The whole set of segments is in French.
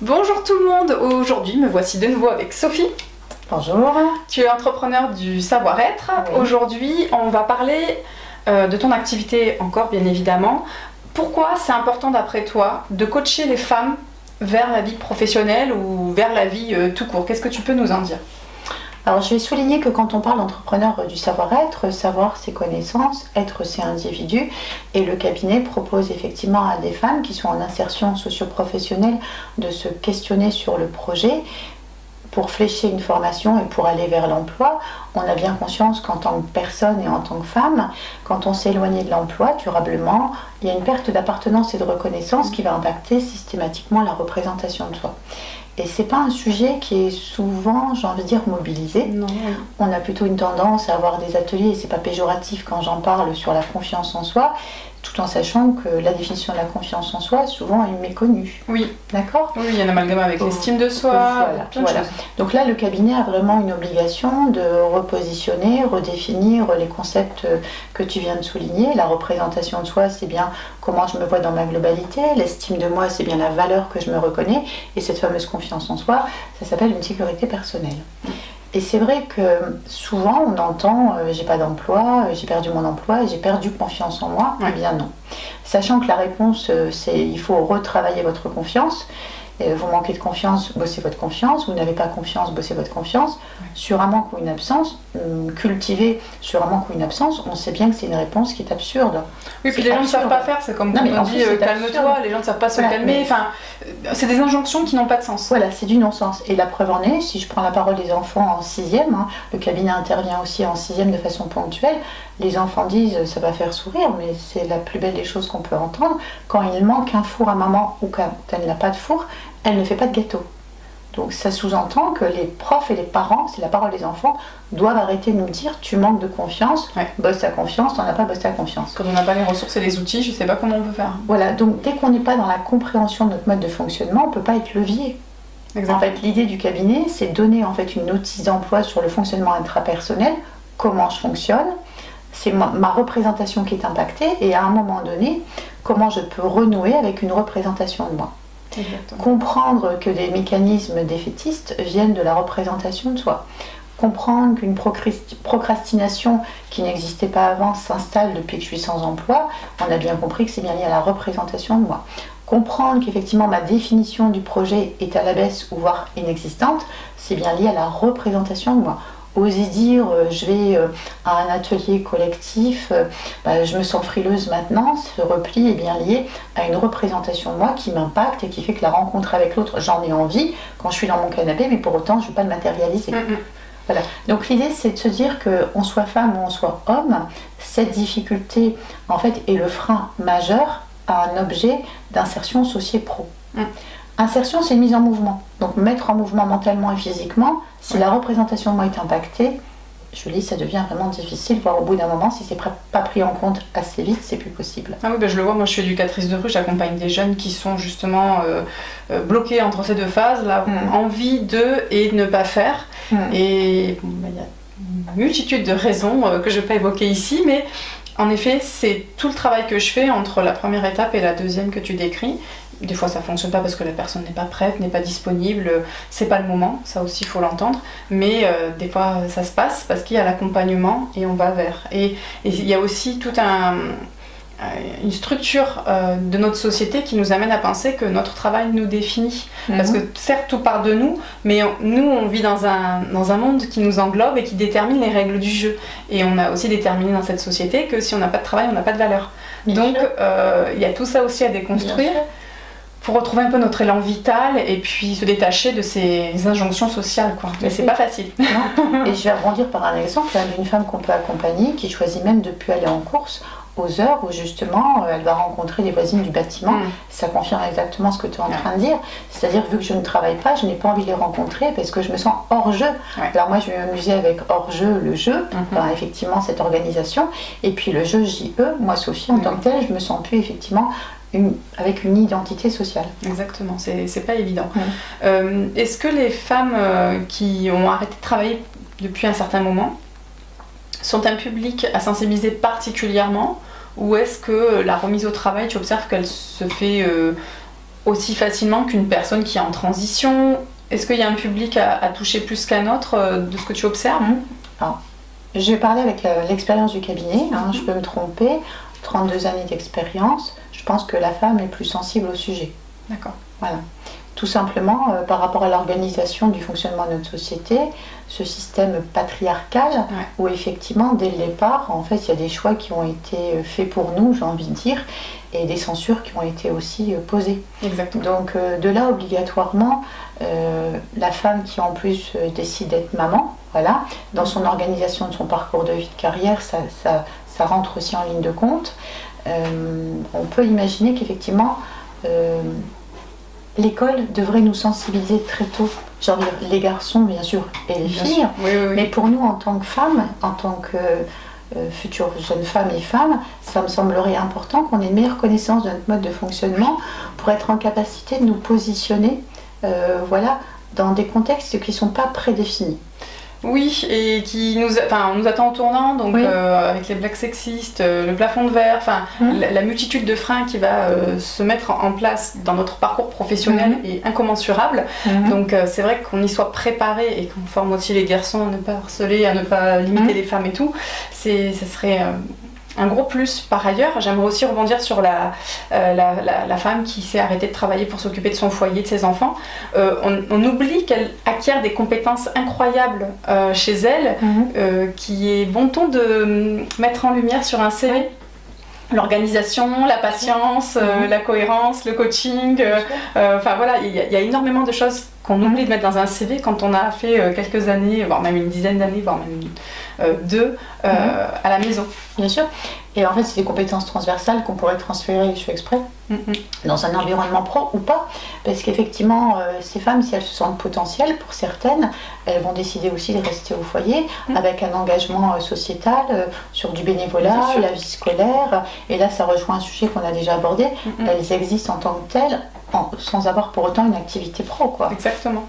Bonjour tout le monde, aujourd'hui me voici de nouveau avec Sophie. Bonjour. Tu es entrepreneur du savoir-être. Oui. Aujourd'hui on va parler de ton activité encore bien évidemment. Pourquoi c'est important d'après toi de coacher les femmes vers la vie professionnelle ou vers la vie tout court? Qu'est-ce que tu peux nous en dire? Alors je vais souligner que quand on parle d'entrepreneur du savoir-être, savoir c'est connaissances, être c'est individu, et le cabinet propose effectivement à des femmes qui sont en insertion socio-professionnelle de se questionner sur le projet pour flécher une formation et pour aller vers l'emploi. On a bien conscience qu'en tant que personne et en tant que femme, quand on s'est éloigné de l'emploi, durablement, il y a une perte d'appartenance et de reconnaissance qui va impacter systématiquement la représentation de soi. Et c'est pas un sujet qui est souvent, j'ai envie de dire, mobilisé. Non. On a plutôt une tendance à avoir des ateliers, et c'est pas péjoratif quand j'en parle, sur la confiance en soi, tout en sachant que la définition de la confiance en soi souvent est méconnue. Oui. D'accord ? Oui, il y a un amalgame avec l'estime de soi, plein de choses. Donc là, le cabinet a vraiment une obligation de repositionner, redéfinir les concepts que tu viens de souligner. La représentation de soi, c'est bien comment je me vois dans ma globalité. L'estime de moi, c'est bien la valeur que je me reconnais. Et cette fameuse confiance en soi, ça s'appelle une sécurité personnelle. Et c'est vrai que souvent on entend j'ai pas d'emploi, j'ai perdu mon emploi, j'ai perdu confiance en moi. Eh bien non. Sachant que la réponse c'est il faut retravailler votre confiance. Vous manquez de confiance, bossez votre confiance. Vous n'avez pas confiance, bossez votre confiance. Sur un manque ou une absence, cultiver sur un manque ou une absence, on sait bien que c'est une réponse qui est absurde. Oui, puis les gens ne savent pas faire, c'est comme quand on dit calme-toi, les gens ne savent pas se calmer. Enfin, c'est des injonctions qui n'ont pas de sens. Voilà, c'est du non-sens. Et la preuve en est, si je prends la parole des enfants en 6e, le cabinet intervient aussi en 6e de façon ponctuelle, les enfants disent ça va faire sourire, mais c'est la plus belle des choses qu'on peut entendre. Quand il manque un four à maman ou quand elle n'a pas de four, elle ne fait pas de gâteau. Donc ça sous-entend que les profs et les parents, c'est la parole des enfants, doivent arrêter de nous dire tu manques de confiance, bosse ta confiance, t'en as pas, bosse ta confiance. Quand on n'a pas les ressources et les outils, je sais pas comment on peut faire. Voilà, donc dès qu'on n'est pas dans la compréhension de notre mode de fonctionnement, on ne peut pas être levier. Exactement. En fait, l'idée du cabinet, c'est donner en fait une notice d'emploi sur le fonctionnement intrapersonnel, comment je fonctionne, c'est ma représentation qui est impactée, et à un moment donné, comment je peux renouer avec une représentation de moi. Exactement. Comprendre que des mécanismes défaitistes viennent de la représentation de soi. Comprendre qu'une procrastination qui n'existait pas avant s'installe depuis que je suis sans emploi, on a bien compris que c'est bien lié à la représentation de moi. Comprendre qu'effectivement ma définition du projet est à la baisse ou voire inexistante, c'est bien lié à la représentation de moi. Oser dire je vais à un atelier collectif, je me sens frileuse maintenant, ce repli est bien lié à une représentation de moi qui m'impacte et qui fait que la rencontre avec l'autre, j'en ai envie quand je suis dans mon canapé, mais pour autant je ne veux pas le matérialiser. Voilà. Donc l'idée c'est de se dire qu'on soit femme ou on soit homme, cette difficulté en fait est le frein majeur à un objet d'insertion socio-pro. Insertion, c'est mise en mouvement. Donc mettre en mouvement mentalement et physiquement, si la représentation de moi est impactée, je dis ça devient vraiment difficile, voire au bout d'un moment, si c'est pas pris en compte assez vite, c'est plus possible. Ah oui, je le vois, moi je suis éducatrice de rue, j'accompagne des jeunes qui sont justement bloqués entre ces deux phases, là, envie de et ne pas faire. Et il y a une multitude de raisons que je ne vais pas évoquer ici, mais en effet, c'est tout le travail que je fais entre la première étape et la deuxième que tu décris. Des fois ça fonctionne pas parce que la personne n'est pas prête, n'est pas disponible, c'est pas le moment, ça aussi il faut l'entendre, mais des fois ça se passe parce qu'il y a l'accompagnement et on va vers. Et il y a aussi toute une structure de notre société qui nous amène à penser que notre travail nous définit. Parce que certes tout part de nous, mais nous on vit dans un monde qui nous englobe et qui détermine les règles du jeu. Et on a aussi déterminé dans cette société que si on n'a pas de travail, on n'a pas de valeur. Donc il y a tout ça aussi à déconstruire pour retrouver un peu notre élan vital et puis se détacher de ces injonctions sociales, quoi. Mais c'est pas facile. Non. Et je vais rebondir par un exemple d'une femme qu'on peut accompagner qui choisit même de ne plus aller en course aux heures où justement elle va rencontrer les voisines du bâtiment. Ça confirme exactement ce que tu es en train de dire. C'est-à-dire vu que je ne travaille pas, je n'ai pas envie de les rencontrer parce que je me sens hors jeu. Alors moi je vais m'amuser avec hors jeu, le jeu, effectivement cette organisation. Et puis le jeu JE, moi Sophie en tant que telle, je me sens plus effectivement avec une identité sociale. Exactement, c'est pas évident. Est-ce que les femmes qui ont arrêté de travailler depuis un certain moment sont un public à sensibiliser particulièrement, ou est-ce que la remise au travail, tu observes qu'elle se fait aussi facilement qu'une personne qui est en transition? Est-ce qu'il y a un public à toucher plus qu'un autre de ce que tu observes? Alors, je vais parler avec l'expérience du cabinet, je peux me tromper, 32 années d'expérience, je pense que la femme est plus sensible au sujet. D'accord. Voilà. Tout simplement par rapport à l'organisation du fonctionnement de notre société, ce système patriarcal, où effectivement dès le départ, en fait, il y a des choix qui ont été faits pour nous, j'ai envie de dire, et des censures qui ont été aussi posées. Exactement. Donc de là, obligatoirement, la femme qui en plus décide d'être maman, voilà, dans son organisation de son parcours de vie de carrière, ça rentre aussi en ligne de compte. On peut imaginer qu'effectivement, l'école devrait nous sensibiliser très tôt, genre les garçons bien sûr et les filles, mais pour nous en tant que femmes, en tant que futures jeunes femmes et femmes, ça me semblerait important qu'on ait une meilleure connaissance de notre mode de fonctionnement pour être en capacité de nous positionner voilà, dans des contextes qui ne sont pas prédéfinis. Oui, et qui on nous attend au tournant, donc avec les blagues sexistes, le plafond de verre, la multitude de freins qui va se mettre en place dans notre parcours professionnel est incommensurable. Donc c'est vrai qu'on y soit préparé et qu'on forme aussi les garçons à ne pas harceler, à ne pas limiter les femmes et tout, ça serait un gros plus. Par ailleurs, j'aimerais aussi rebondir sur la femme qui s'est arrêtée de travailler pour s'occuper de son foyer, de ses enfants. On oublie qu'elle acquiert des compétences incroyables chez elle, qui est bon ton de mettre en lumière sur un CV. L'organisation, la patience, la cohérence, le coaching, voilà, il y a énormément de choses qu'on oublie de mettre dans un CV quand on a fait quelques années, voire même une dizaine d'années, voire même deux à la maison. Bien sûr. Et en fait, c'est des compétences transversales qu'on pourrait transférer, je fais exprès, dans un environnement pro ou pas. Parce qu'effectivement, ces femmes, si elles se sentent potentielles, pour certaines, elles vont décider aussi de rester au foyer avec un engagement sociétal sur du bénévolat, la vie scolaire. Et là, ça rejoint un sujet qu'on a déjà abordé. Elles existent en tant que telles, sans avoir pour autant une activité pro, quoi. Exactement.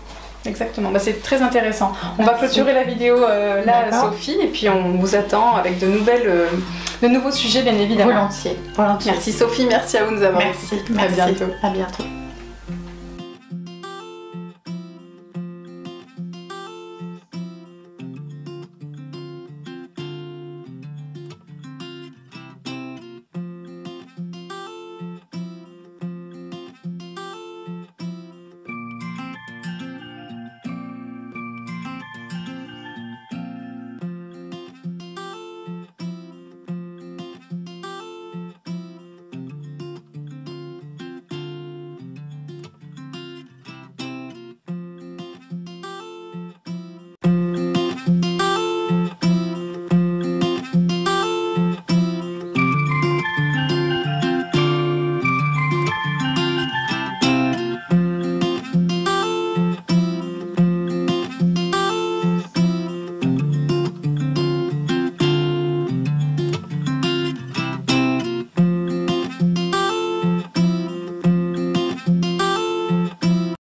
Exactement, c'est très intéressant. On va clôturer la vidéo là, Sophie, et puis on vous attend avec de nouveaux sujets, bien évidemment. Volontiers. Merci Sophie, merci à vous de nous avoir. Merci. À bientôt. À bientôt.